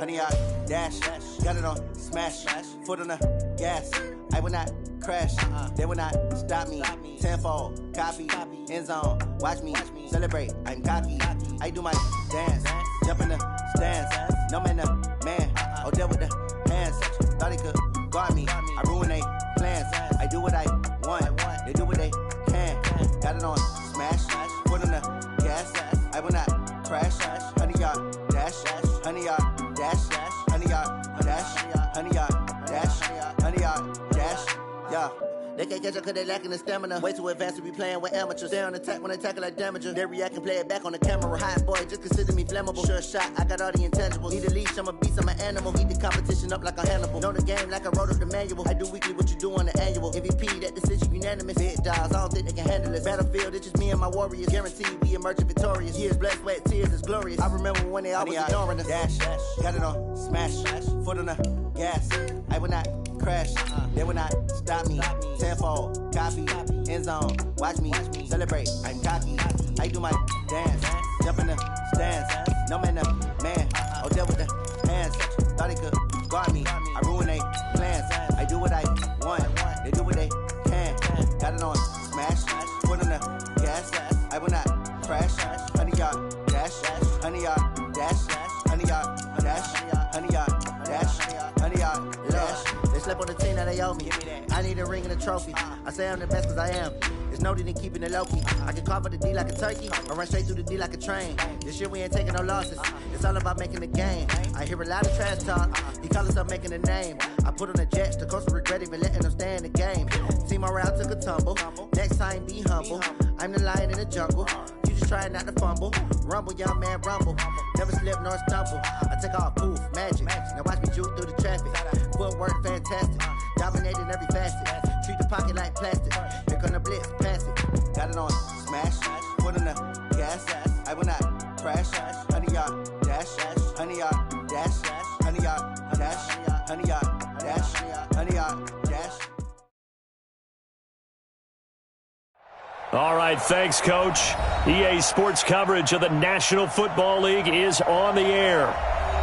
100 yard dash. Got it on smash. Foot on the gas. I will not crash. They will not stop me. Tenfold, copy, end zone. Watch me celebrate. I'm cocky. I do my dance. Jump in the stands. No man, the man. Oh, deal with the hands. Thought he could guard me. I ruin they plans. I do what I want. They do what they can. Got it on smash. Foot on the gas. I will not crash. 100 yard dash. 100 yard dash. 100 yard dash. 100 yard dash. 100 yard dash. Yeah. They can't catch up cause they lacking the stamina. Way too advanced to be playing with amateurs. Stay on attack when they tackle like damager. They react and play it back on the camera. Hot boy, just consider me flammable. Sure shot, I got all the intangibles. Need a leash, I'm a beast, I'm an animal. Heat the competition up like a Hannibal. Know the game like I wrote up the manual. I do weekly what you do on the annual. MVP, that decision unanimous. Big dogs, I don't think they can handle it. Battlefield, it's just me and my warriors. Guaranteed we emerging victorious. Years, blood, sweat, tears, it's glorious. I remember when they always ignoring us. Dash, got it on smash. Foot on the gas. I will not crash. They will not stop me. Tenfold, copy, end zone. Watch me celebrate. I'm cocky. I do my dance. Jump in the stands. No man, the man. Oh, deal with the hands. Thought he could guard me. I ruin they plans. I do what I want. They do what they can. Got it on smash. Foot on the gas. I will not crash. 100 yard dash. 100 yard dash. 100 yard dash. 100 yard dash. 100 yard dash. They slept on the team that they owe me. I need a ring and a trophy. I say I'm the best cause I am. There's no need in keeping it low-key. I can carve up the D like a turkey or run straight through the D like a train. This year we ain't taking no losses. It's all about making the game. I hear a lot of trash talk. He call himself making a name. I put on the Jets. The coach will regret even letting them stay in the game. Team around took a tumble. Next time be humble. I'm the lion in the jungle. You just trying not to fumble. Rumble, young man, rumble. Never slip nor stumble. I take off poof, magic. Now watch me juke through the traffic. Footwork fantastic. Dominating every facet. Treat the pocket like plastic. Here come the blitz, pass it. Got it on smash. Foot on the gas. I will not crash. 100 yard dash. 100 yard dash. 100 yard dash. 100 yard dash. 100 yard dash. All right, thanks, Coach. EA Sports coverage of the National Football League is on the air.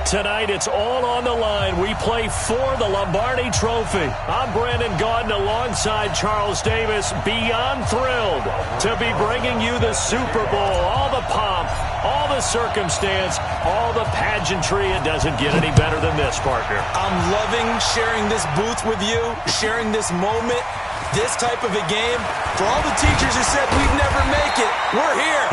Tonight, it's all on the line. We play for the Lombardi Trophy. I'm Brandon Gaudin alongside Charles Davis. Beyond thrilled to be bringing you the Super Bowl. All the pomp, all the circumstance, all the pageantry. It doesn't get any better than this, partner. I'm loving sharing this booth with you, sharing this moment. This type of a game, for all the teachers who said we'd never make it, we're here.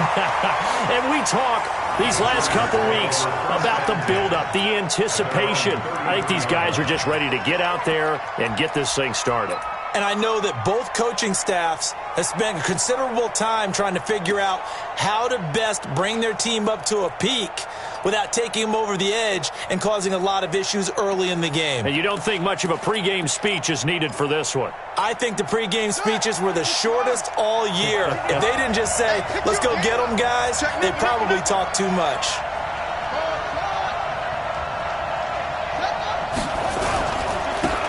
And we talk these last couple weeks about the build-up, the anticipation. I think these guys are just ready to get out there and get this thing started. And I know that both coaching staffs have spent considerable time trying to figure out how to best bring their team up to a peak without taking them over the edge and causing a lot of issues early in the game. And you don't think much of a pregame speech is needed for this one? I think the pregame speeches were the shortest all year. If they didn't just say, let's go get them, guys, they probably talked too much.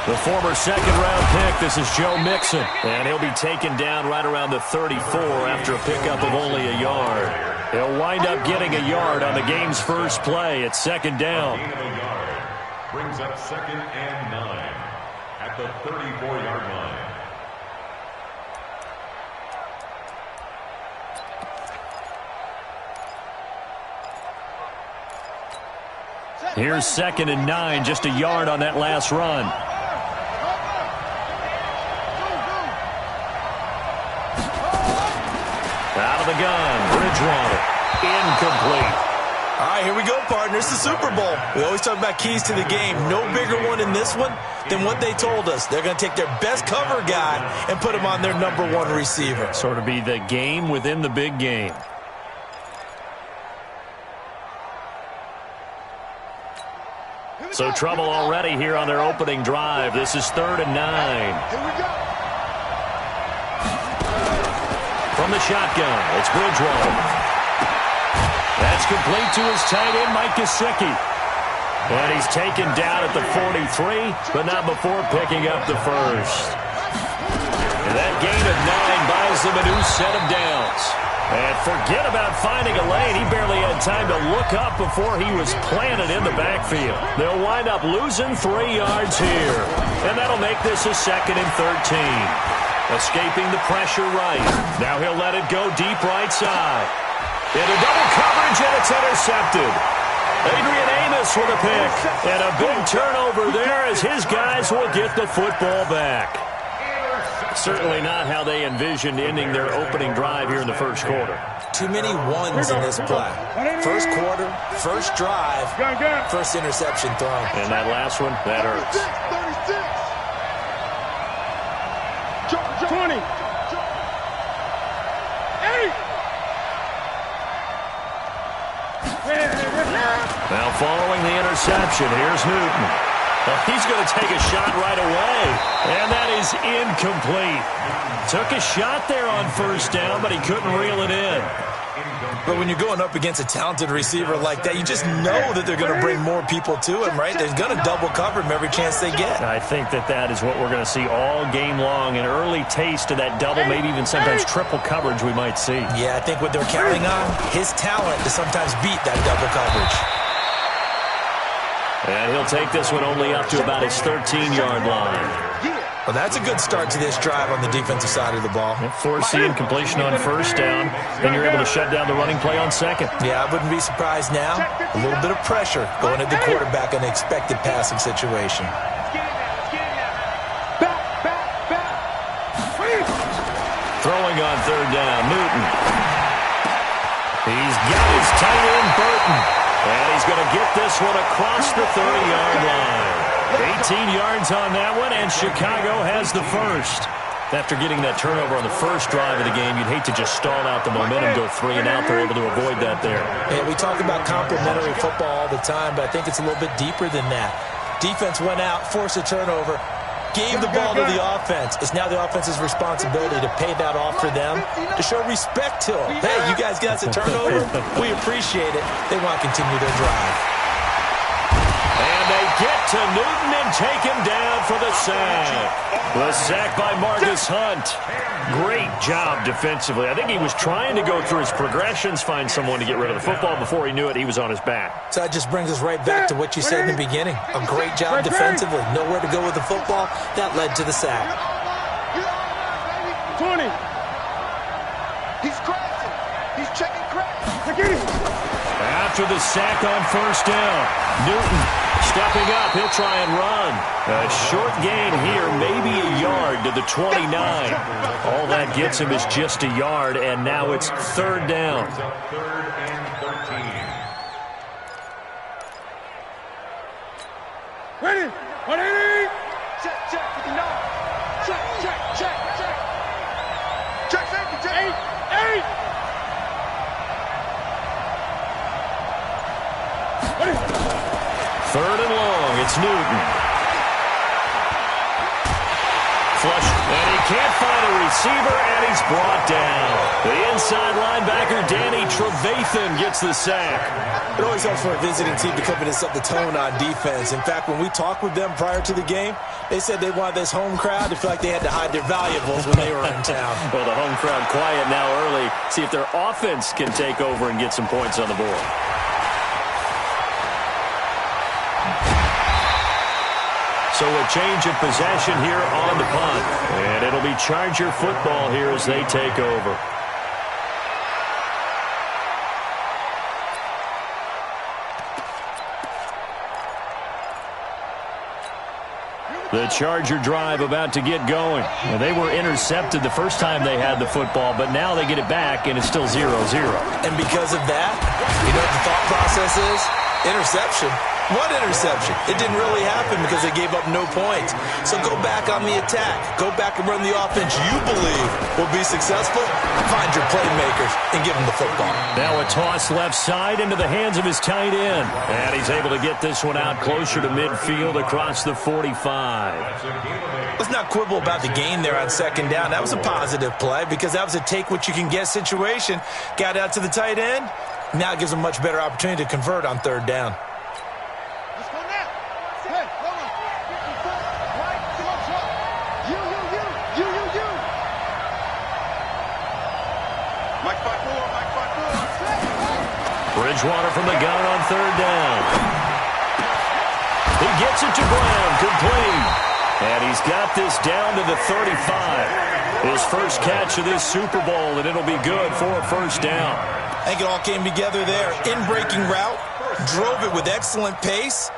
The former second-round pick, this is Joe Mixon. And he'll be taken down right around the 34 after a pickup of only a yard. He'll wind up getting a yard on the game's first play. It's second down. Brings up 2nd and 9 at the 34-yard line. Here's 2nd and 9, just a yard on that last run. Out of the gun, Bridgewater, incomplete. All right, here we go, partner. It's the Super Bowl. We always talk about keys to the game. No bigger one in this one than what they told us. They're going to take their best cover guy and put him on their #1 receiver. Sort of be the game within the big game. So trouble already here on their opening drive. This is 3rd and 9. Here we go. From the shotgun, it's Bridgewater. That's complete to his tight end, Mike Gesicki. And he's taken down at the 43, but not before picking up the first. And that gain of 9 buys them a new set of downs. And forget about finding a lane. He barely had time to look up before he was planted in the backfield. They'll wind up losing 3 yards here. And that'll make this a 2nd and 13. Escaping the pressure right. Now he'll let it go deep right side. Into double coverage, and it's intercepted. Adrian Amos with a pick. And a big turnover there as his guys will get the football back. Certainly not how they envisioned ending their opening drive here in the first quarter. Too many ones in this play. First quarter, first drive, first interception thrown. And that last one, that hurts. 20. 8. Now following the interception, here's Newton. He's going to take a shot right away, and that is incomplete. Took a shot there on first down, but he couldn't reel it in. But when you're going up against a talented receiver like that, you just know that they're going to bring more people to him, right? They're going to double cover him every chance they get. I think that is what we're going to see all game long, an early taste of that double, maybe even sometimes triple coverage we might see. Yeah, I think what they're counting on, his talent to sometimes beat that double coverage. And he'll take this one only up to about his 13-yard line. Well, that's a good start to this drive on the defensive side of the ball. Force the incompletion on first down, then you're able to shut down the running play on second. Yeah, I wouldn't be surprised now. A little bit of pressure going at the quarterback in an expected passing situation. Throwing on third down, Newton. He's got his tight end, Burton. And he's going to get this one across the 30-yard line. 18 yards on that one, and Chicago has the first. After getting that turnover on the first drive of the game, you'd hate to just stall out the momentum, go 3 and out. They're able to avoid that there. Yeah, we talk about complementary football all the time, but I think it's a little bit deeper than that. Defense went out, forced a turnover, gave the ball to the offense. It's now the offense's responsibility to pay that off for them, to show respect to them. Hey, you guys got a turnover? We appreciate it. They want to continue their drive. And they get to Newton and take him down for the sack. The sack by Marcus Hunt. Great job defensively. I think he was trying to go through his progressions, find someone to get rid of the football. Before he knew it, he was on his back. So that just brings us right back to what you said in the beginning. A great job defensively. Nowhere to go with the football. That led to the sack. 20. He's crashing. He's checking crash. After the sack on first down, Newton stepping up. He'll try and run. A short gain here, maybe a yard to the 29. All that gets him is just a yard, and now it's third down. Third and 13. Ready. 180. Check, 59. Check. Check, safety, check. 8. Third and long, it's Newton. Flush, and he can't find a receiver, and he's brought down. The inside linebacker, Danny Trevathan, gets the sack. It always helps for a visiting team to come in and set the tone on defense. In fact, when we talked with them prior to the game, they said they wanted this home crowd to feel like they had to hide their valuables when they were in town. Well, the home crowd quiet now early. See if their offense can take over and get some points on the board. So a change of possession here on the punt. And it'll be Charger football here as they take over. The Charger drive about to get going. Well, they were intercepted the first time they had the football, but now they get it back, and it's still 0-0. And because of that, you know what the thought process is? Interception. What interception? It didn't really happen because they gave up no points. So go back on the attack. Go back and run the offense you believe will be successful. Find your playmakers and give them the football. Now a toss left side into the hands of his tight end. And he's able to get this one out closer to midfield across the 45. Let's not quibble about the gain there on second down. That was a positive play because that was a take-what-you-can-get situation. Got out to the tight end. Now it gives them a much better opportunity to convert on third down. Bridgewater from the gun on third down. He gets it to Brown, complete. And he's got this down to the 35. His first catch of this Super Bowl, and it'll be good for a first down. I think it all came together there. In-breaking route, drove it with excellent pace.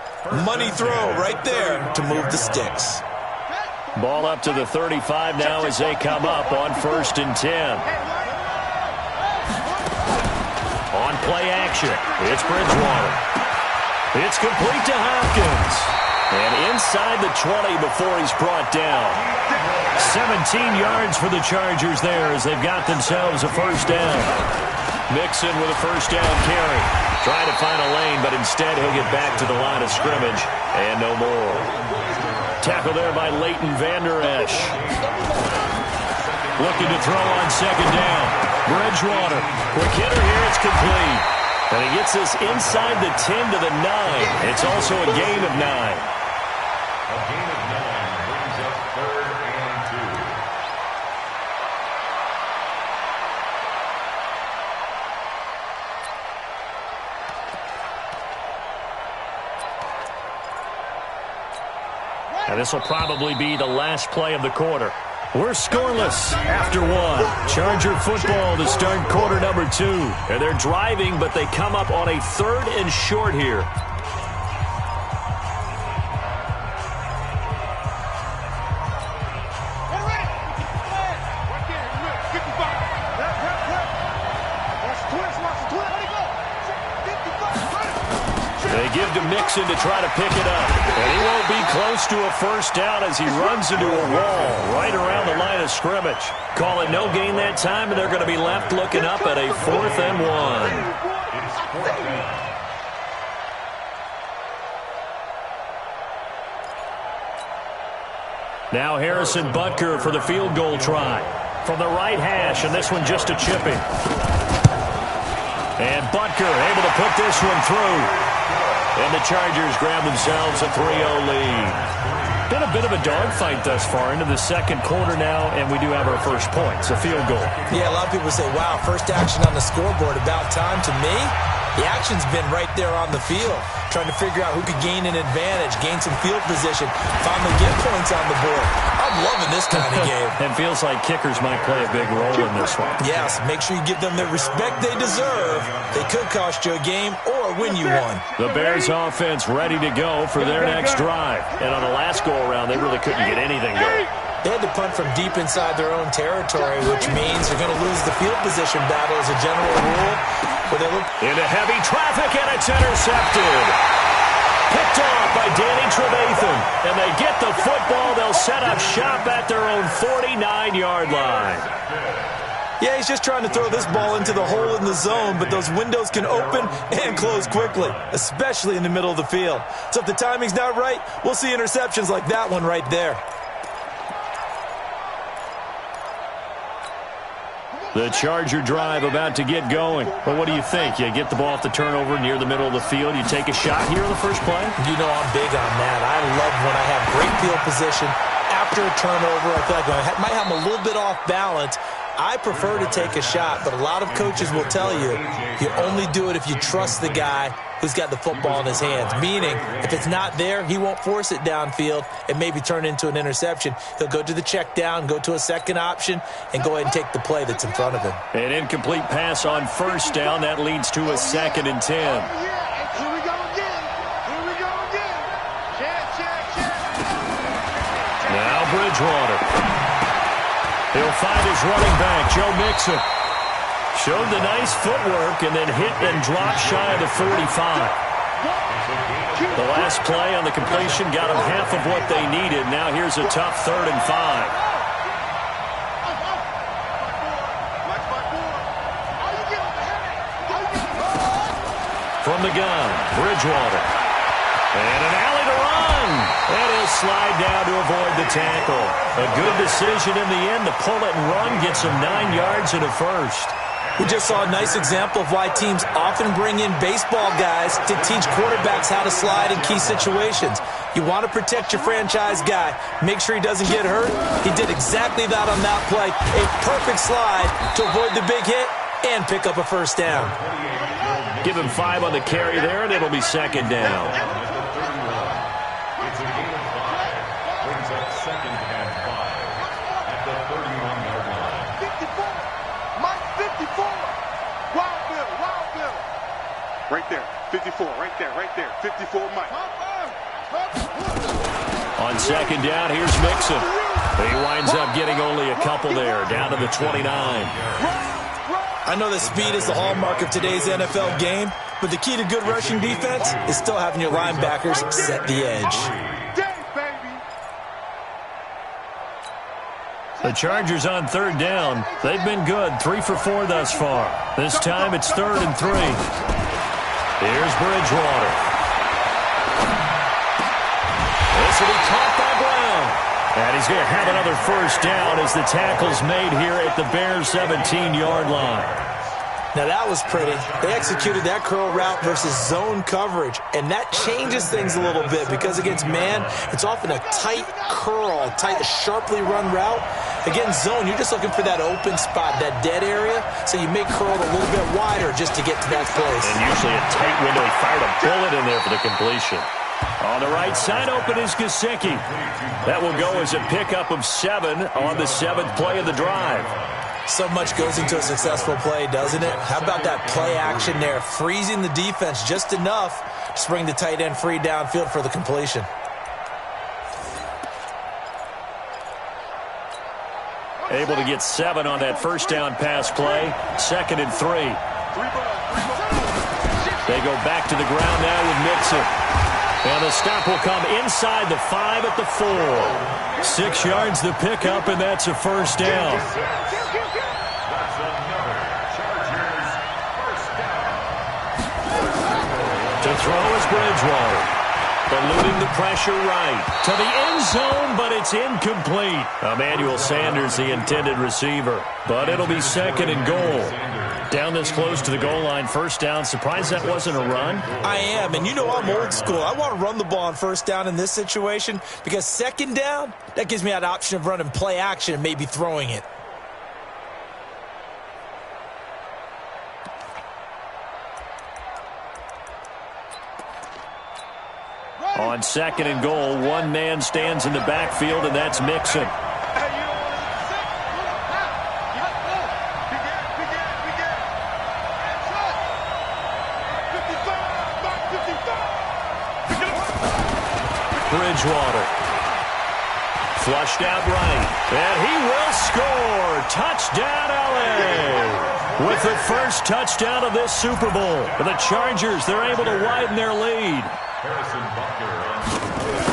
Money throw right there to move the sticks. Ball up to the 35 now as they come up on 1st and 10. On play action, it's Bridgewater. It's complete to Hopkins. And inside the 20 before he's brought down. 17 yards for the Chargers there as they've got themselves a first down. Mixon with a first down carry. Trying to find a lane, but instead he'll get back to the line of scrimmage. And no more. Tackle there by Leighton Vander Esch. Looking to throw on second down. Bridgewater. Quick hitter here. It's complete. And he gets this inside the 10 to the 9. It's also a gain of 9. A gain of 9 brings up 3rd and 2. And this will probably be the last play of the quarter. We're scoreless after one. Charger football to start quarter number 2. And they're driving, but they come up on a 3rd and short here. They give to Mixon to try to pick it up. And he won't be close to a first down as he runs into a wall right around the line of scrimmage. Call it no gain that time, and they're going to be left looking up at a 4th and 1. Now Harrison Butker for the field goal try. From the right hash, and this one just a chipping. And Butker able to put this one through. And the Chargers grab themselves a 3-0 lead. Been a bit of a dogfight thus far into the second quarter now, and we do have our first points, a field goal. Yeah, a lot of people say, wow, first action on the scoreboard, about time. To me, the action's been right there on the field, trying to figure out who could gain an advantage, gain some field position, finally get points on the board. I'm loving this kind of game. It feels like kickers might play a big role in this one. Yes, make sure you give them the respect they deserve. They could cost you a game or win you one. The Bears offense ready to go for their next drive. And on the last go-around, they really couldn't get anything going. They had to punt from deep inside their own territory, which means they're going to lose the field position battle as a general rule. Into heavy traffic, and it's intercepted. Picked off by Danny Trevathan. And they get the football. They'll set up shop at their own 49-yard line. Yeah, he's just trying to throw this ball into the hole in the zone, but those windows can open and close quickly, especially in the middle of the field. So if the timing's not right, we'll see interceptions like that one right there. The Charger drive about to get going. Well, what do you think? You get the ball off the turnover near the middle of the field. You take a shot here in the first play? You know I'm big on that. I love when I have great field position. After a turnover, I feel like I might have them a little bit off balance. I prefer to take a shot, but a lot of coaches will tell you, you only do it if you trust the guy who's got the football in his hands. Meaning, if it's not there, he won't force it downfield and maybe turn it into an interception. He'll go to the check down, go to a second option, and go ahead and take the play that's in front of him. An incomplete pass on first down. That leads to a 2nd and 10. Here we go again. Here we go again. Check. Now Bridgewater. He'll find his running back, Joe Mixon. Showed the nice footwork and then hit and dropped shy of the 45. The last play on the completion got them half of what they needed. Now here's a tough 3rd and 5. From the gun, Bridgewater. And an alley to run. And he'll slide down to avoid the tackle. A good decision in the end to pull it and run, gets him 9 yards and a first. We just saw a nice example of why teams often bring in baseball guys to teach quarterbacks how to slide in key situations. You want to protect your franchise guy. Make sure he doesn't get hurt. He did exactly that on that play. A perfect slide to avoid the big hit and pick up a first down. Give him 5 on the carry there, and it'll be second down. It's a gain of 5. Brings up second and 5 at the 31-yard line. 54. Mike, 54. Wild Bill. Right there. 54. Right there. 54, Mike. On second down, here's Mixon. He winds up getting only a couple there, down to the 29. I know that speed is the hallmark of today's NFL game, but the key to good rushing defense is still having your linebackers set the edge. The Chargers on third down. They've been good, 3 for 4 thus far. This time it's 3rd and 3. Here's Bridgewater. This will be caught by Brown. And he's going to have another first down as the tackle's made here at the Bears' 17-yard line. Now that was pretty. They executed that curl route versus zone coverage, and that changes things a little bit because against man, it's often a tight curl, sharply run route. Against zone, you're just looking for that open spot, that dead area, so you may curl it a little bit wider just to get to that place. And usually a tight window. He fired a bullet in there for the completion. On the right side, open is Gesicki. That will go as a pickup of 7 on the 7th play of the drive. So much goes into a successful play, doesn't it? How about that play action there, freezing the defense just enough to bring the tight end free downfield for the completion. Able to get 7 on that first down pass play. 2nd and 3. They go back to the ground now with Mixon. And the stop will come inside the 5 at the 4. 6 yards the pickup, and that's a first down. That's another Chargers first down. To throw is Bridgewater. Eluding the pressure right. To the end zone, but it's incomplete. Emmanuel Sanders, the intended receiver. But it'll be 2nd and goal. Down this close to the goal line, first down. Surprised that wasn't a run? I am, and you know I'm old school. I want to run the ball on first down in this situation because second down, that gives me that option of running play action and maybe throwing it. On 2nd and goal, one man stands in the backfield, and that's Mixon. Bridgewater. Flushed out right. And he will score. Touchdown, L.A. With the first touchdown of this Super Bowl. For the Chargers, they're able to widen their lead.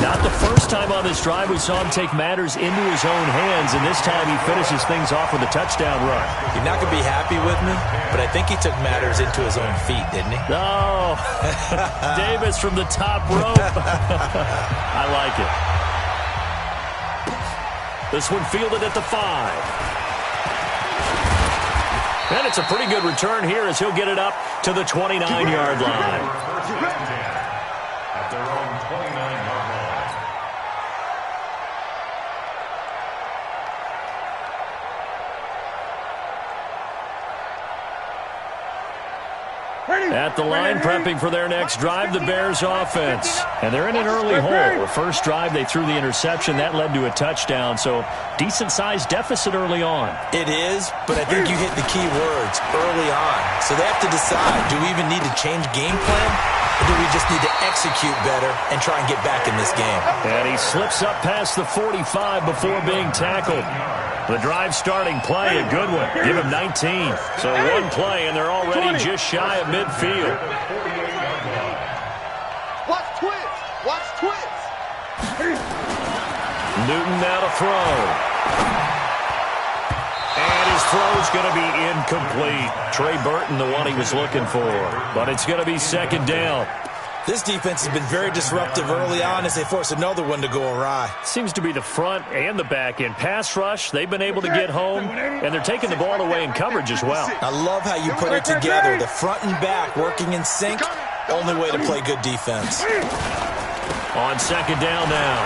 Not the first time on this drive we saw him take matters into his own hands, and this time he finishes things off with a touchdown run. You're not going to be happy with me, but I think he took matters into his own feet, didn't he? No. Davis from the top rope. I like it. This one fielded at the 5. And it's a pretty good return here as he'll get it up to the 29-yard line. At their own 29-yard line. At the line, prepping for their next drive, the Bears offense. And they're in an early hole. The first drive, they threw the interception. That led to a touchdown, so decent-sized deficit early on. It is, but I think you hit the key words, early on. So they have to decide, do we even need to change game plan? Or do we just need to execute better and try and get back in this game? And he slips up past the 45 before being tackled. The drive starting play, a good one. Give him 19. So one play, and they're already just shy of midfield. Watch twins. Watch twins. Newton now to throw. And his throw's going to be incomplete. Trey Burton, the one he was looking for. But it's going to be 2nd down. This defense has been very disruptive early on as they force another one to go awry. Seems to be the front and the back end. Pass rush, they've been able to get home, and they're taking the ball away in coverage as well. I love how you put it together. The front and back working in sync, only way to play good defense. On 2nd down now.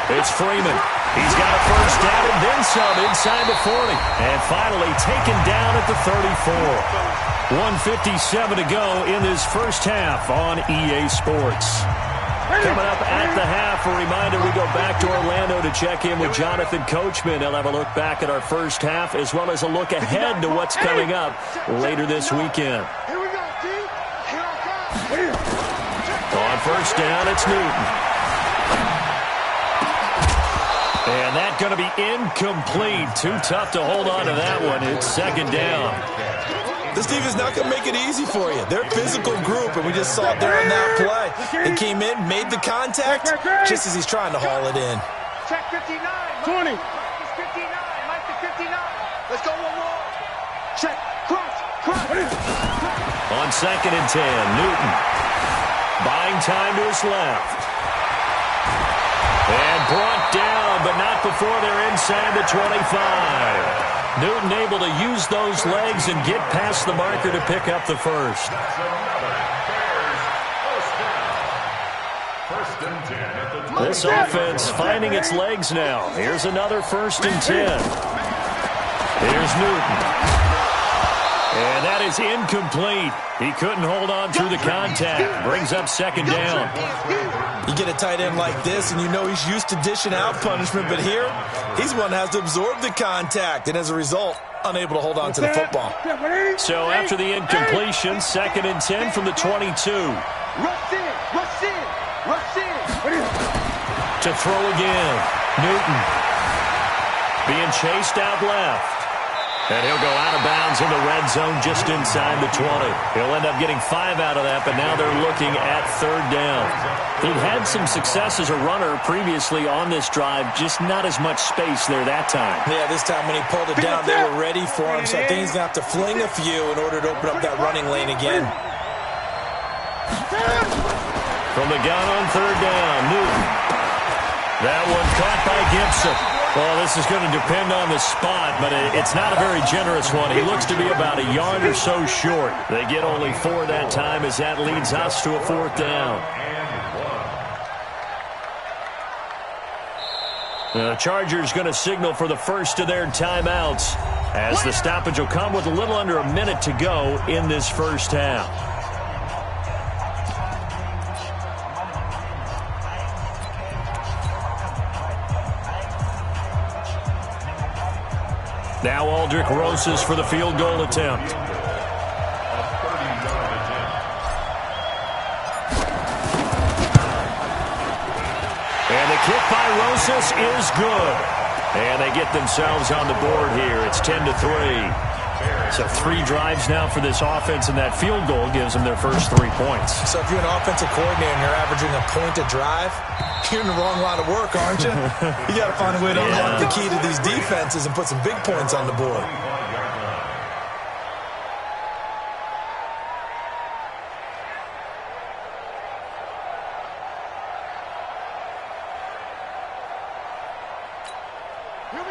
It's Freeman. He's got a first down and then some inside the 40. And finally taken down at the 34. 1:57 to go in this first half on EA Sports. Coming up at the half, a reminder we go back to Orlando to check in with Jonathan Coachman. He'll have a look back at our first half as well as a look ahead to what's coming up later this weekend. Here we go, D. Here I come. On first down, it's Newton. And that's going to be incomplete. Too tough to hold on to that one. It's second down. This defense is not going to make it easy for you. They're a physical group, and we just saw it there on that play. They came in, made the contact, just as he's trying to haul it in. Check 59. 20. Mike is 59. Mike is 59. Let's go one more. Check. Cross. On second and 10, Newton. Buying time to his left. And brought down, but not before they're inside the 25. Newton able to use those legs and get past the marker to pick up the first. This offense finding its legs now. Here's another 1st and 10. Here's Newton. And that is incomplete. He couldn't hold on through the contact. Brings up second down. You get a tight end like this, and you know he's used to dishing out punishment, but here, he's one that has to absorb the contact, and as a result, unable to hold on to the football. So after the incompletion, 2nd and 10 from the 22. Rush in. To throw again, Newton. Being chased out left. And he'll go out of bounds in the red zone just inside the 20. He'll end up getting 5 out of that, but now they're looking at 3rd down. He'd had some success as a runner previously on this drive, just not as much space there that time. Yeah, this time when he pulled it down, they were ready for him, so I think he's going to have to fling a few in order to open up that running lane again. From the gun on 3rd down, Newton. That one caught by Gibson. Well, this is going to depend on the spot, but it's not a very generous one. He looks to be about a yard or so short. They get only 4 that time as that leads us to a 4th down. The Chargers going to signal for the first of their timeouts as the stoppage will come with a little under a minute to go in this first half. Now Aldrich Rosas for the field goal attempt. And the kick by Rosas is good. And they get themselves on the board here. It's 10-3. So 3 drives now for this offense, and that field goal gives them their first 3 points. So if you're an offensive coordinator and you're averaging a point a drive, you're in the wrong line of work, aren't you? You got to find a way to unlock the key to these defenses and put some big points on the board.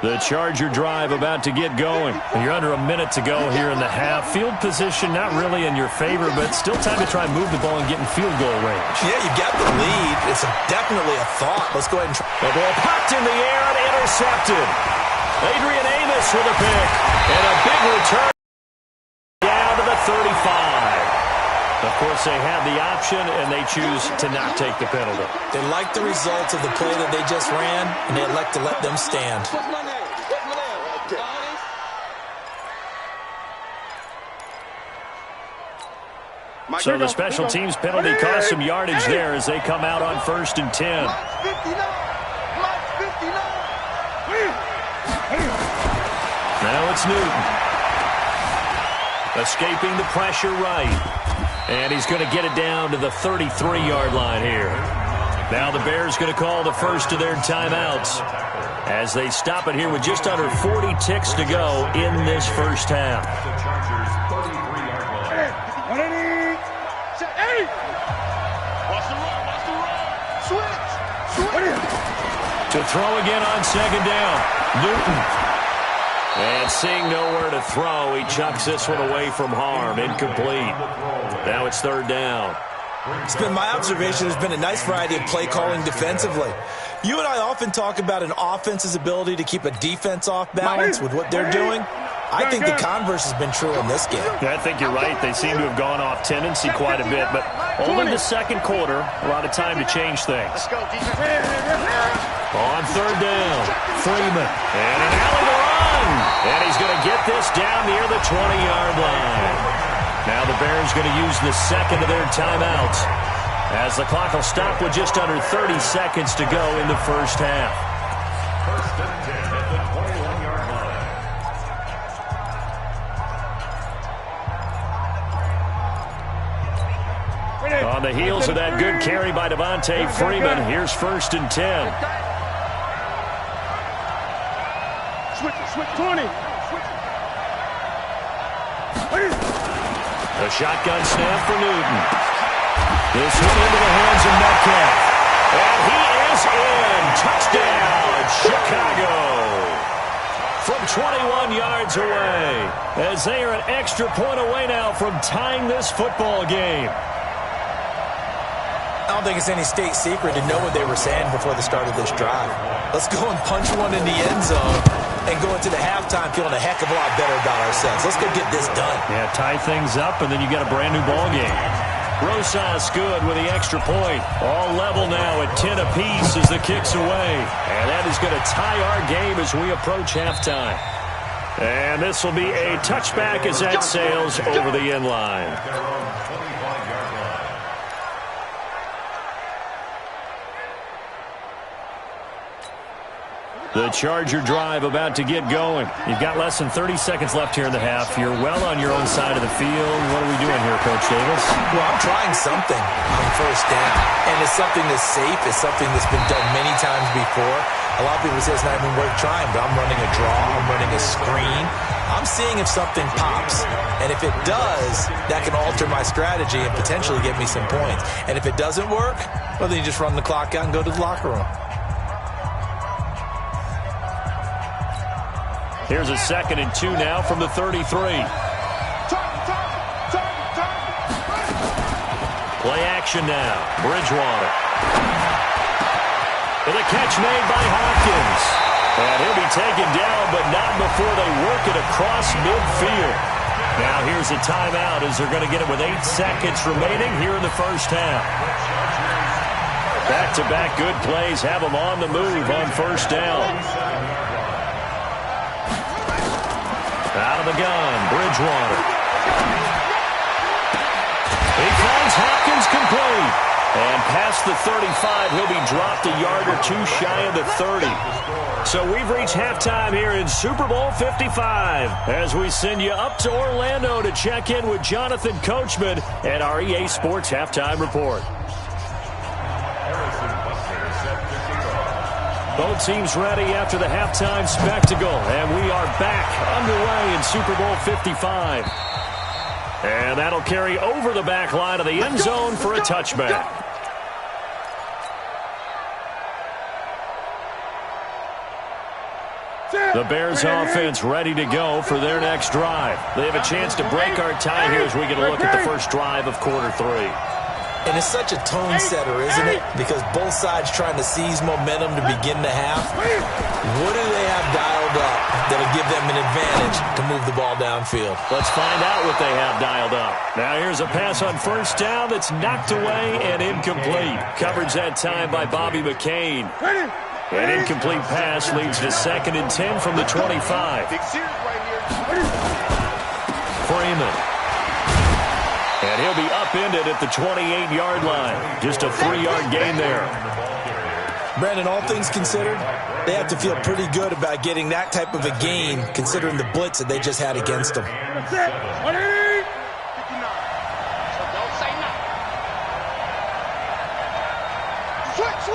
The Charger drive about to get going. You're under a minute to go here in the half. Field position not really in your favor, but still time to try and move the ball and get in field goal range. Yeah, you've got the lead. It's definitely a thought. Let's go ahead and try. The ball popped in the air and intercepted. Adrian Amos with a pick. And a big return down to the 35. Of course, they have the option, and they choose to not take the penalty. They like the results of the play that they just ran, and they elect to let them stand. So the special teams penalty cost some yardage there as they come out on 1st and 10. Now it's Newton. Escaping the pressure right. And he's going to get it down to the 33-yard line here. Now the Bears going to call the first of their timeouts as they stop it here with just under 40 ticks to go in this first half. To throw again on 2nd down. Newton. And seeing nowhere to throw, he chucks this one away from harm. Incomplete. Now it's 3rd down. It's been my observation there's been a nice variety of play calling defensively. You and I often talk about an offense's ability to keep a defense off balance with what they're doing. I think the converse has been true in this game. Yeah, I think you're right. They seem to have gone off tendency quite a bit, but only the second quarter, a lot of time to change things. On third down, Freeman, and an alley to run. And he's going to get this down near the 20-yard line. Now the Bears going to use the second of their timeouts, as the clock will stop with just under 30 seconds to go in the first half. First and 10 at the 21-yard line. On the heels of that good carry by Devontae Freeman, here's first and 10. Switch 20. A shotgun snap for Newton. This one into the hands of Metcalf. And he is in. Touchdown, Chicago. From 21 yards away, as they are an extra point away now from tying this football game. I don't think it's any state secret to know what they were saying before the start of this drive. Let's go and punch one in the end zone and go into the halftime feeling a heck of a lot better about ourselves. Let's go get this done. Yeah, tie things up, and then you got a brand new ball game. Rosas good with the extra point. All level now at 10 apiece as the kick's away. And that is going to tie our game as we approach halftime. And this will be a touchback as that sails over the end line. The Charger drive about to get going. You've got less than 30 seconds left here in the half. You're well on your own side of the field. What are we doing here, Coach Davis? Well, I'm trying something on first down. And it's something that's safe. It's something that's been done many times before. A lot of people say it's not even worth trying, but I'm running a draw. I'm running a screen. I'm seeing if something pops. And if it does, that can alter my strategy and potentially get me some points. And if it doesn't work, well, then you just run the clock out and go to the locker room. Here's a 2nd and 2 now from the 33. Play action now. Bridgewater. With a catch made by Hopkins. And he'll be taken down, but not before they work it across midfield. Now here's a timeout as they're going to get it with 8 seconds remaining here in the first half. Back-to-back good plays have them on the move on first down. Out of the gun, Bridgewater. He finds Hopkins complete. And past the 35, he'll be dropped a yard or two shy of the 30. So we've reached halftime here in Super Bowl 55 as we send you up to Orlando to check in with Jonathan Coachman at our EA Sports Halftime Report. Both teams ready after the halftime spectacle, and we are back underway in Super Bowl 55. And that'll carry over the back line of the end zone for a touchback. The Bears offense ready to go for their next drive. They have a chance to break our tie here as we get a look at the first drive of quarter 3. And it's such a tone setter, isn't it? Because both sides trying to seize momentum to begin the half. What do they have dialed up that'll give them an advantage to move the ball downfield? Let's find out what they have dialed up. Now here's a pass on first down that's knocked away and incomplete. Coverage that time by Bobby McCain. An incomplete pass leads to 2nd and 10 from the 25. Freeman. And he'll be upended at the 28-yard line. Just a 3-yard gain there. Brandon, all things considered, they have to feel pretty good about getting that type of a gain considering the blitz that they just had against them. That's it. Switch.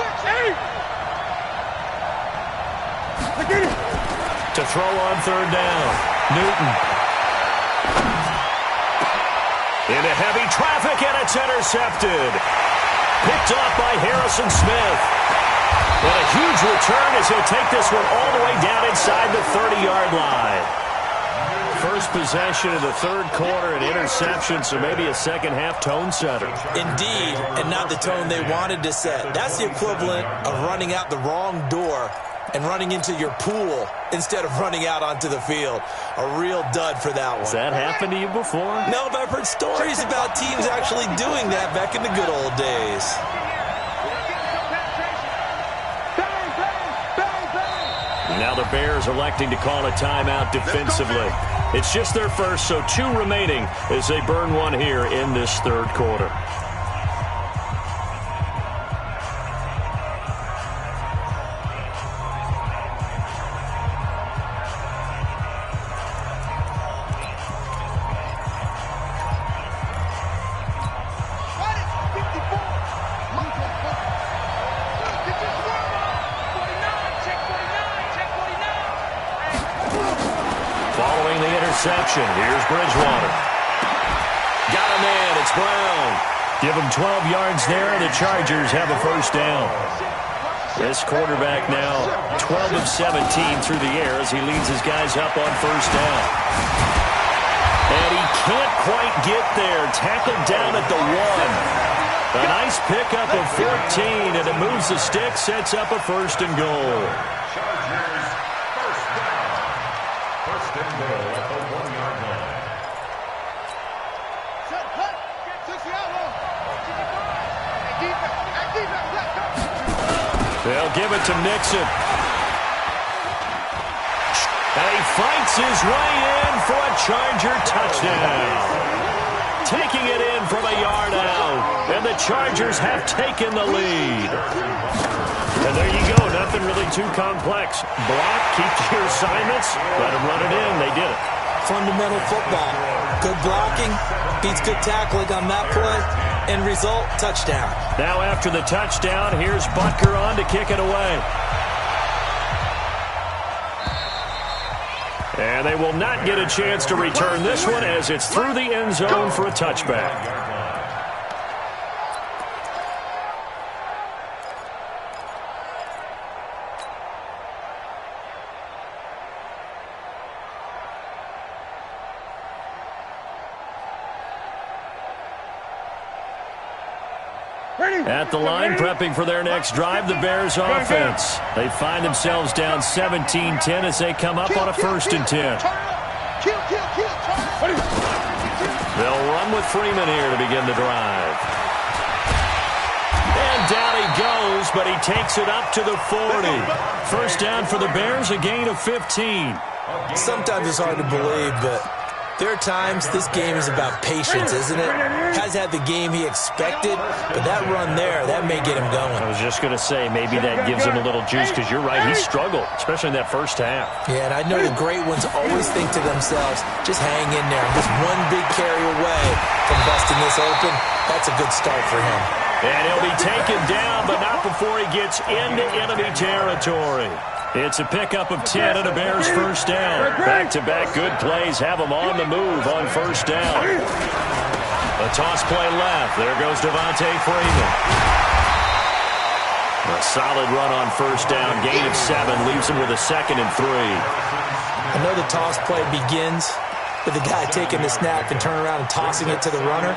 To throw on third down. Newton. Into heavy traffic, and it's intercepted. Picked off by Harrison Smith. And a huge return as he'll take this one all the way down inside the 30-yard line. first possession of the third quarter, an interception, so maybe a second-half tone setter. Indeed, and not the tone they wanted to set. That's the equivalent of running out the wrong door and running into your pool instead of running out onto the field. A real dud for that one. Has that happened to you before? No, but I've heard stories about teams actually doing that back in the good old days. Now the Bears electing to call a timeout defensively. It's just their first, so 2 remaining as they burn one here in this third quarter. Here's Bridgewater. Got a man. It's Brown. Give him 12 yards there. The Chargers have a first down. This quarterback now 12 of 17 through the air as he leads his guys up on first down. And he can't quite get there. Tackled down at the 1. A nice pickup of 14, and it moves the stick, sets up a first and goal. Chargers first down. First and goal at the 1-yard line. They'll give it to Nixon. And he fights his way in for a Charger touchdown. Taking it in from a yard out. And the Chargers have taken the lead. And there you go. Nothing really too complex. Block, keep to your assignments, let them run it in. They did it. Fundamental football. Good blocking beats good tackling on that play. End result, touchdown. Now after the touchdown, here's Butker on to kick it away. And they will not get a chance to return this one as it's through the end zone for a touchback. At the line, prepping for their next drive, the Bears offense. They find themselves down 17-10 as they come up on a 1st and 10. They'll run with Freeman here to begin the drive. And down he goes, but he takes it up to the 40. First down for the Bears, a gain of 15. Sometimes it's hard to believe, but there are times this game is about patience, isn't it? Has had the game he expected, but that run there, that may get him going. I was just going to say, maybe that gives him a little juice, because you're right, he struggled, especially in that first half. Yeah, and I know the great ones always think to themselves, just hang in there. Just one big carry away from busting this open. That's a good start for him. And he'll be taken down, but not before he gets into enemy territory. It's a pickup of 10 and a Bears first down. Back-to-back good plays have them on the move on first down. A toss play left. There goes Devontae Freeman. A solid run on first down. Gain of 7 leaves him with a 2nd and 3. I know the toss play begins with the guy taking the snap and turning around and tossing it to the runner.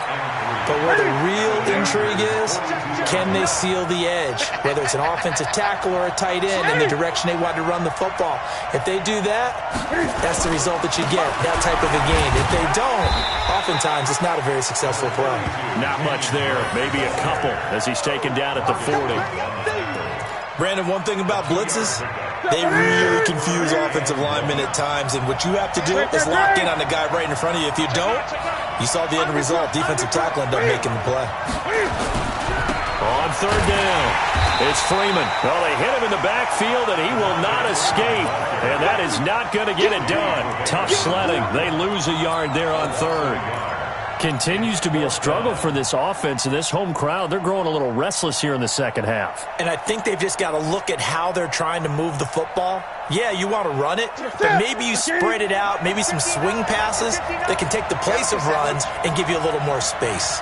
But where the real intrigue is, can they seal the edge? Whether it's an offensive tackle or a tight end in the direction they want to run the football. If they do that, that's the result that you get, that type of a game. If they don't, oftentimes it's not a very successful play. Not much there, maybe a couple as he's taken down at the 40. Brandon, one thing about blitzes, they really confuse offensive linemen at times, and what you have to do is lock in on the guy right in front of you. If you don't, you saw the end result. Defensive tackle ended up making the play. On third down, it's Freeman. Well, they hit him in the backfield, and he will not escape, and that is not going to get it done. Tough sledding. They lose a yard there on third. Continues to be a struggle for this offense and this home crowd. They're growing a little restless here in the second half. And I think they've just got to look at how they're trying to move the football. Yeah, you want to run it, but maybe you spread it out, maybe some swing passes that can take the place of runs and give you a little more space.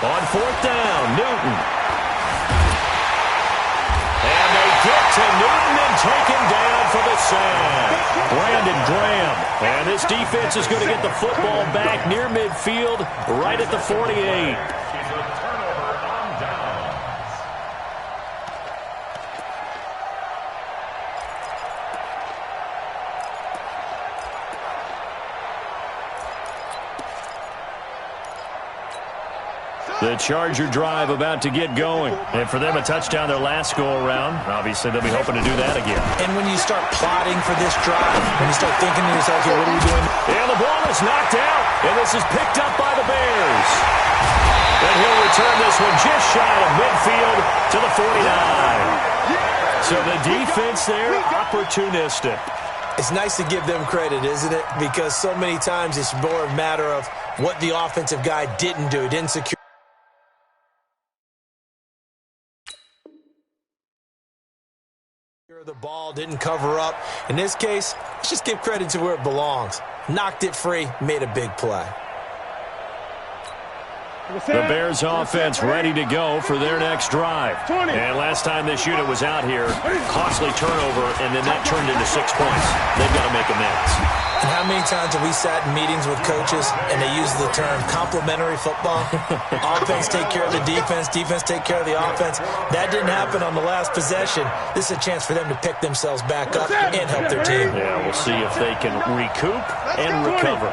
On fourth down, Newton. And they get to Newton and take him down for the sack. Brandon Graham. And this defense is going to get the football back near midfield, right at the 48. The Charger drive about to get going. And for them, a touchdown their last go-around. Obviously, they'll be hoping to do that again. And when you start plotting for this drive, when you start thinking to yourself, here, what are we doing? And the ball is knocked out. And this is picked up by the Bears. And he'll return this one just shy of midfield to the 49. So the defense there, opportunistic. It's nice to give them credit, isn't it? Because so many times it's more a matter of what the offensive guy didn't do. Didn't secure the ball, didn't cover up. In this case, let's just give credit to where it belongs. Knocked it free, made a big play. The Bears offense ready to go for their next drive. And last time this unit was out here, costly turnover, and then that turned into 6 points. They've got to make amends. And how many times have we sat in meetings with coaches and they use the term complementary football? Offense take care of the defense, defense take care of the offense. That didn't happen on the last possession. This is a chance for them to pick themselves back up and help their team. Yeah, we'll see if they can recoup and recover.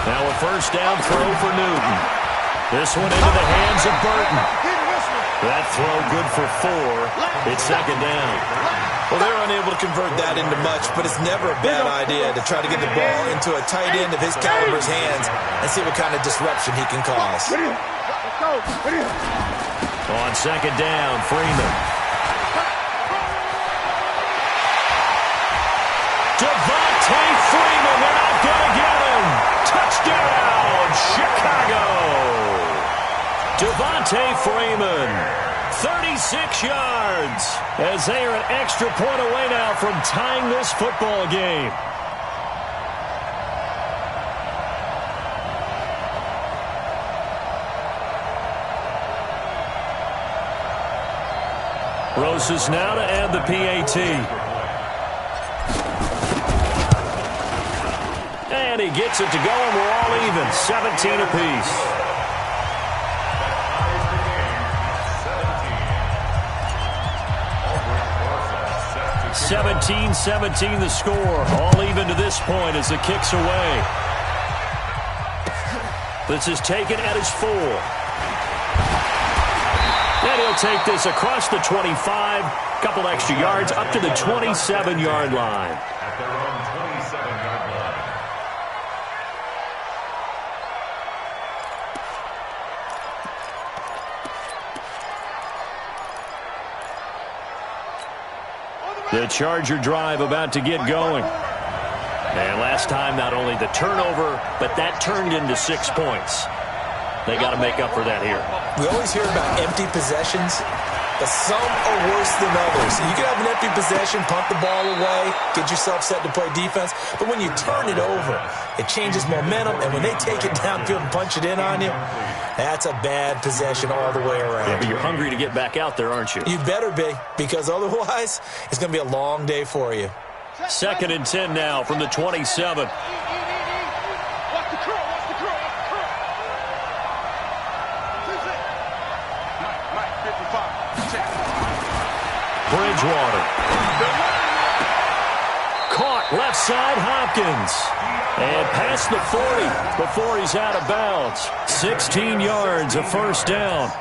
Now a first down throw for Newton. This one into the hands of Burton. That throw good for 4. It's second down. Well, they're unable to convert that into much, but it's never a bad idea to try to get the ball into a tight end of his caliber's hands and see what kind of disruption he can cause. On second down, Freeman. Devontae Freeman, they're not going to get him. Touchdown, Chicago. Devontae Freeman, 36 yards, as they are an extra point away now from tying this football game. Roses now to add the PAT. And he gets it to go, and we're all even, 17 apiece. 17-17 the score. All even to this point as the kick's away. This is taken at his 4. And he'll take this across the 25. Couple extra yards up to the 27-yard line. At their own 27-yard line. The Charger drive about to get going. And last time, not only the turnover, but that turned into 6 points. They got to make up for that here. We always hear about empty possessions, but some are worse than others. You can have an empty possession, punt the ball away, get yourself set to play defense, but when you turn it over, it changes momentum, and when they take it downfield and punch it in on you, that's a bad possession all the way around. Yeah, but you're hungry to get back out there, aren't you? You better be, because otherwise, it's going to be a long day for you. 2nd and 10 now from the 27. Bridgewater. Caught left side, Hopkins. And past the 40 before he's out of bounds. 16 yards, a first down.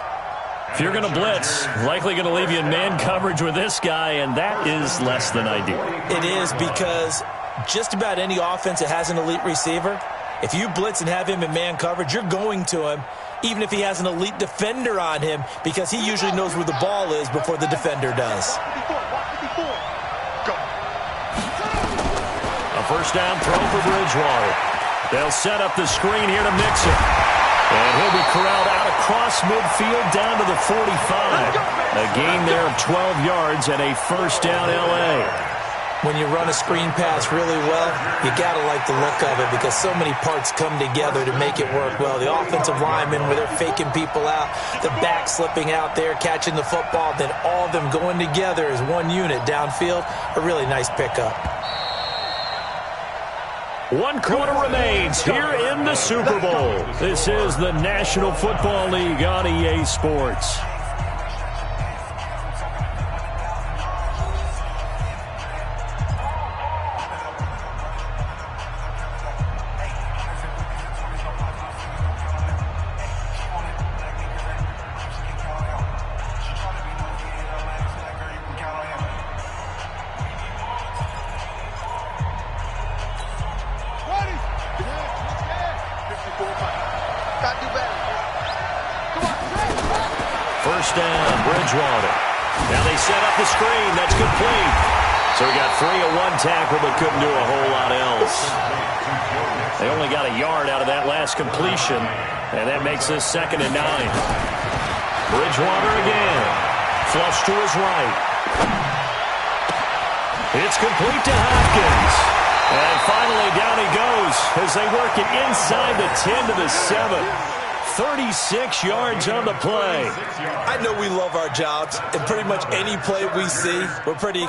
If you're going to blitz, likely going to leave you in man coverage with this guy, and that is less than ideal. It is, because just about any offense that has an elite receiver, if you blitz and have him in man coverage, you're going to him, even if he has an elite defender on him, because he usually knows where the ball is before the defender does. A first down throw for Bridgewater. They'll set up the screen here to Mixon. And he'll be corralled out across midfield down to the 45. A gain there of 12 yards and a first down L.A. when you run a screen pass really well, you got to like the look of it because so many parts come together to make it work well. The offensive linemen, where they're faking people out, the back slipping out there, catching the football, then all of them going together as one unit downfield, a really nice pickup. 1 quarter remains here in the Super Bowl. This is the National Football League on EA Sports. First down, Bridgewater. Now they set up the screen. That's complete. So he got 3 of 1 tackle, but couldn't do a whole lot else. They only got a yard out of that last completion, and that makes this 2nd and 9. Bridgewater again. Flush to his right. It's complete to Hopkins. And finally, down he goes as they work it inside the 10 to the 7. 36 yards on the play. I know we love our jobs, and pretty much any play we see, we're pretty,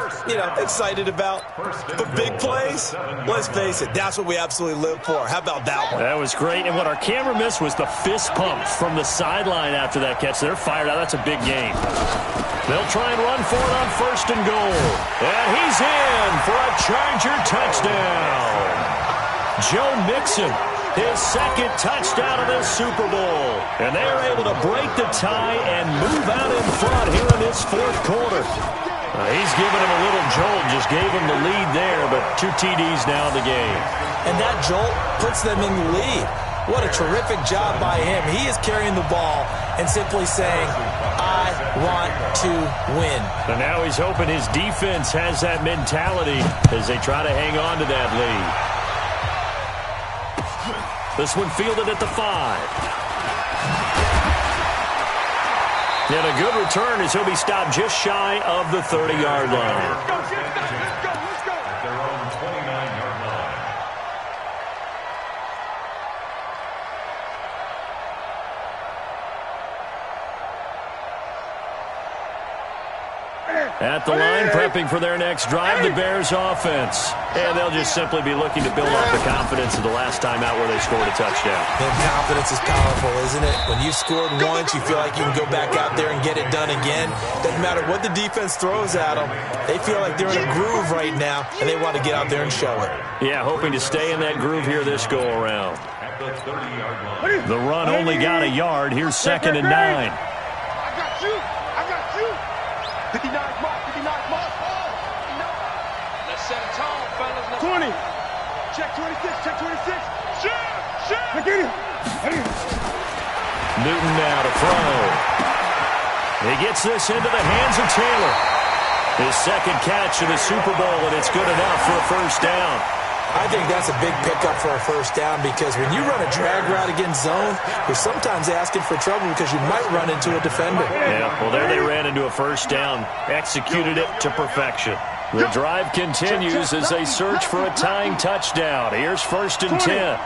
excited about. But big plays, let's face it, that's what we absolutely live for. How about that one? That was great, and what our camera missed was the fist pump from the sideline after that catch. They're fired out. That's a big game. They'll try and run for it on 1st and goal. And he's in for a Charger touchdown. Joe Mixon, his 2nd touchdown of this Super Bowl. And they're able to break the tie and move out in front here in this 4th quarter. He's giving him a little jolt, just gave him the lead there, but 2 TDs now in the game. And that jolt puts them in the lead. What a terrific job by him. He is carrying the ball and simply saying, I want to win. And now he's hoping his defense has that mentality as they try to hang on to that lead. This one fielded at the 5. And a good return as he'll be stopped just shy of the 30-yard line. At their own 29-yard line. At the line, prepping for their next drive, the Bears offense. And they'll just simply be looking to build off the confidence of the last time out where they scored a touchdown. And confidence is powerful, isn't it? When you've scored once, you feel like you can go back out there and get it done again. Doesn't matter what the defense throws at them. They feel like they're in a groove right now, and they want to get out there and show it. Yeah, hoping to stay in that groove here this go-around. At the 30-yard line. The run only got a yard. Here's 2nd and 9. I got you. 59 mark. Let's set a tone, fellas. 20. Check 26. Shit. Look at him. Newton now to throw. He gets this into the hands of Taylor. His 2nd catch of the Super Bowl, and it's good enough for a 1st down. I think that's a big pickup for a 1st down because when you run a drag route against zone, you're sometimes asking for trouble because you might run into a defender. Yeah, well, there they ran into a 1st down. Executed it to perfection. The drive continues as they search for a tying touchdown. Here's 1st and 10.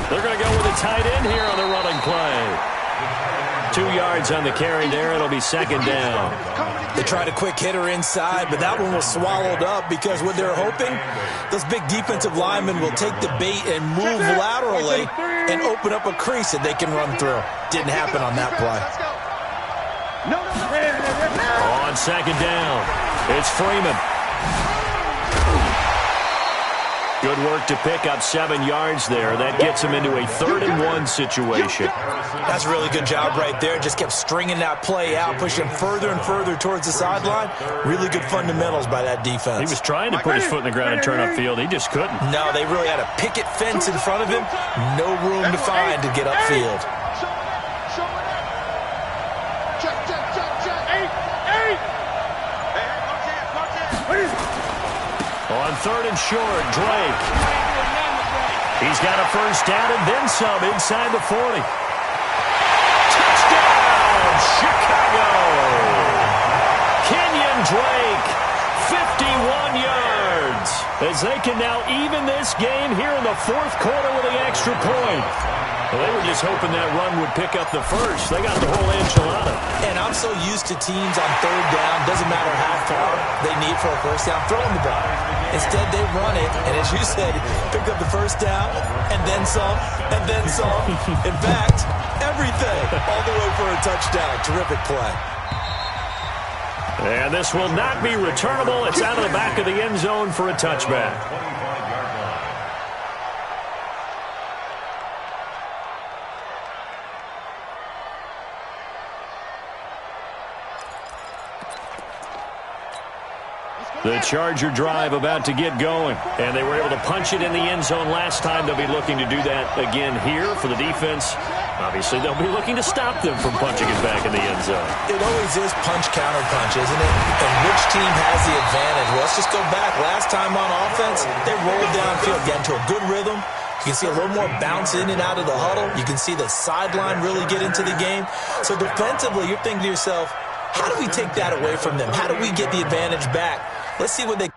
They're going to go with a tight end here on the running play. 2 yards on the carry there. It'll be 2nd down. They tried a quick hitter inside, but that one was swallowed up because what they're hoping, those big defensive linemen will take the bait and move laterally and open up a crease that they can run through. Didn't happen on that play. On 2nd down, it's Freeman. Good work to pick up 7 yards there. That gets him into a 3rd and 1 situation. That's a really good job right there. Just kept stringing that play out, pushing further and further towards the sideline. Really good fundamentals by that defense. He was trying to put his foot in the ground and turn upfield. He just couldn't. No, they really had a picket fence in front of him. No room to find to get upfield. On 3rd and short, Drake. He's got a first down and then some inside the 40. Touchdown, Chicago! Kenyon Drake, 51 yards, as they can now even this game here in the fourth quarter with the extra point. Well, they were just hoping that run would pick up the first. They got the whole enchilada. And I'm so used to teams on third down, doesn't matter how far they need for a first down, throwing the ball. Instead, they run it, and as you said, pick up the first down, and then some, and then some. In fact, everything, all the way for a touchdown. Terrific play. And this will not be returnable. It's out of the back of the end zone for a touchback. The Charger drive about to get going, and they were able to punch it in the end zone last time. They'll be looking to do that again here for the defense. Obviously, they'll be looking to stop them from punching it back in the end zone. It always is punch-counter-punch, isn't it? And which team has the advantage? Well, let's just go back. Last time on offense, they rolled downfield, get into a good rhythm. You can see a little more bounce in and out of the huddle. You can see the sideline really get into the game. So defensively, you're thinking to yourself, how do we take that away from them? How do we get the advantage back? Let's see what they...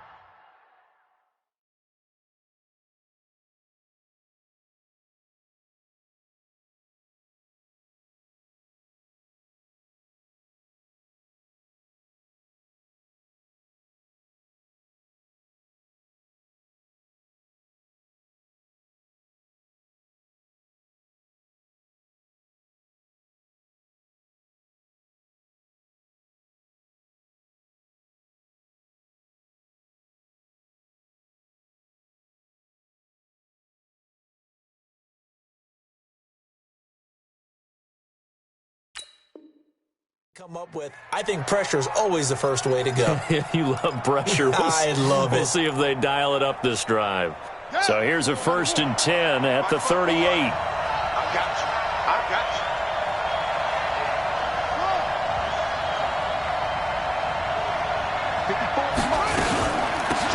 come up with. I think pressure is always the first way to go. You love pressure. I love it. We'll see if they dial it up this drive. So here's a 1st and 10 at the 38. I got you. I got you.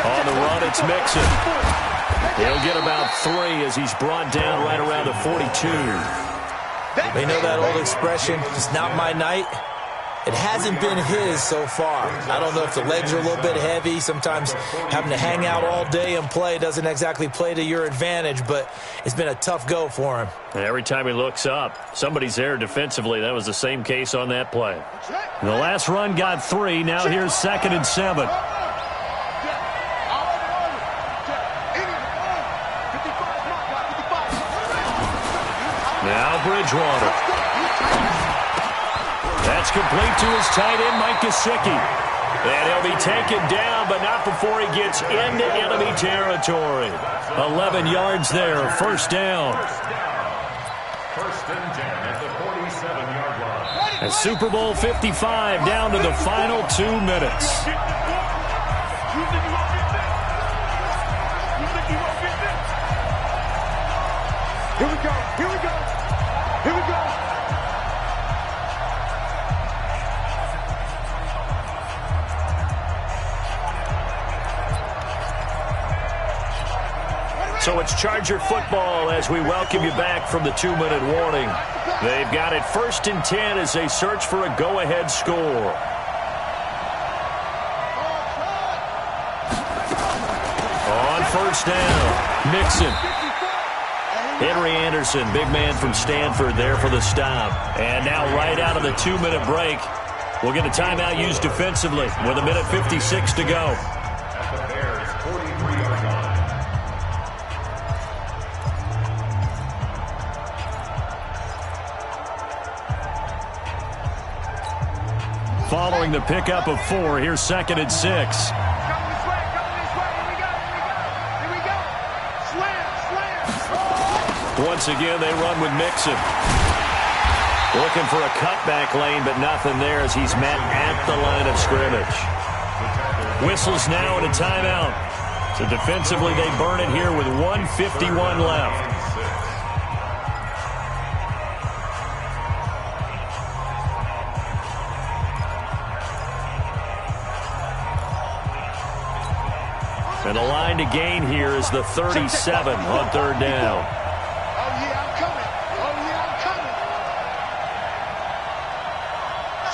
On the run, it's Mixon. He'll get about 3 as he's brought down right around the 42. They know that old expression, it's not my night. It hasn't been his so far. I don't know if the legs are a little bit heavy. Sometimes having to hang out all day and play doesn't exactly play to your advantage, but it's been a tough go for him. And every time he looks up, somebody's there defensively. That was the same case on that play. And the last run got 3. Now here's 2nd and 7. Now Bridgewater. That's complete to his tight end, Mike Gesicki. And he'll be taken down, but not before he gets into enemy territory. 11 yards there, 1st down. 1st and 10 at the 47-yard line. And Super Bowl 55 down to the final 2 minutes. Here we go. Here we go. Here we go. So it's Charger football as we welcome you back from the 2-minute warning. They've got it 1st and 10 as they search for a go-ahead score. On 1st down, Mixon. Henry Anderson, big man from Stanford there for the stop. And now right out of the 2-minute break, we'll get a timeout used defensively with 1:56 to go. At the Bears' 43-yard line. Following the pickup of 4, here's 2nd and 6. Once again, they run with Mixon. Looking for a cutback lane, but nothing there as he's met at the line of scrimmage. Whistles now and a timeout. So defensively, they burn it here with 1:51 left. And the line to gain here is the 37 on third down. Oh, yeah, I'm coming. Oh, yeah, I'm coming.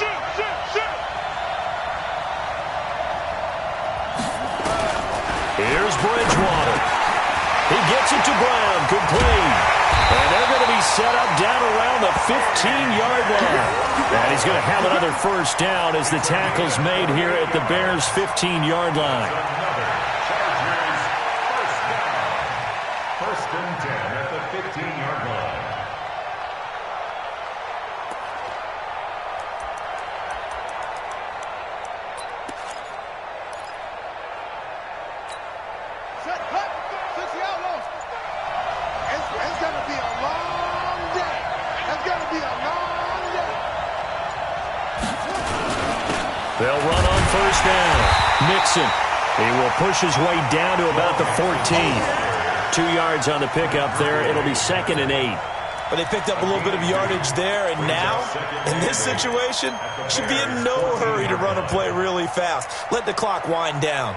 Shoot, shoot, shoot. Here's Bridgewater. He gets it to Brown. Complete. And they're going to be set up down around the 15-yard line. And he's going to have another first down as the tackle's made here at the Bears' 15-yard line. First and 10 at the 15-yard line. Set, cut, 60 outlaws. It's going to be a long day. It's going to be a long day. They'll run on first down. Mixon. He will push his way down to about the 14. 2 yards on the pickup there. It'll be 2nd and 8. But they picked up a little bit of yardage there, and now, in this situation, should be in no hurry to run a play really fast. Let the clock wind down.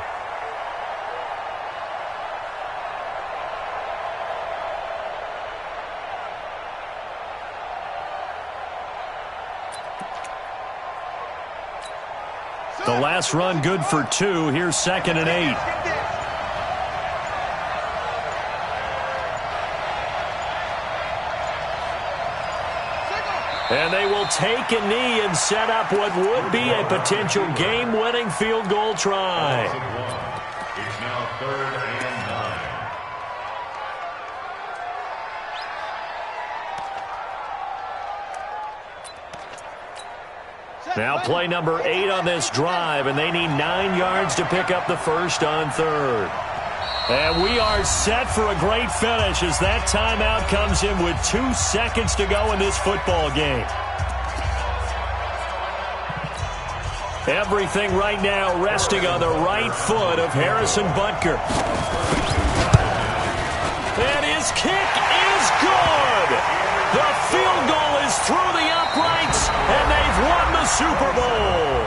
The last run good for 2. Here's 2nd and 8. And they will take a knee and set up what would be a potential game-winning field goal try. It's now 3rd and 9. Now play number 8 on this drive, and they need 9 yards to pick up the first on 3rd. And we are set for a great finish as that timeout comes in with 2 seconds to go in this football game. Everything right now resting on the right foot of Harrison Butker. And his kick is good. The field goal is through the uprights, and they've won the Super Bowl.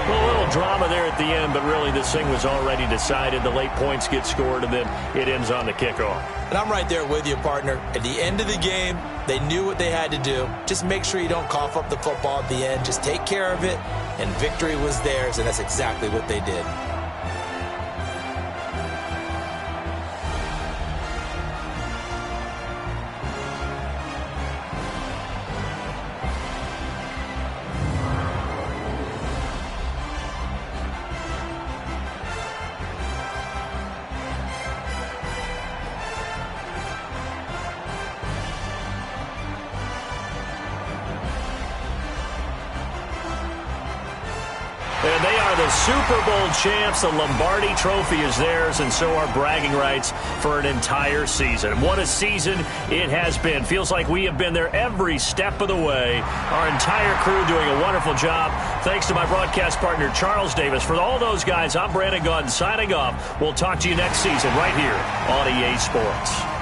A little drama there at the end, but really this thing was already decided. The late points get scored, and then it ends on the kickoff. And I'm right there with you, partner. At the end of the game, they knew what they had to do. Just make sure you don't cough up the football at the end. Just take care of it, and victory was theirs, and that's exactly what they did. And they are the Super Bowl champs. The Lombardi Trophy is theirs, and so are bragging rights for an entire season. What a season it has been. Feels like we have been there every step of the way. Our entire crew doing a wonderful job. Thanks to my broadcast partner, Charles Davis. For all those guys, I'm Brandon Gaudin signing off. We'll talk to you next season right here on EA Sports.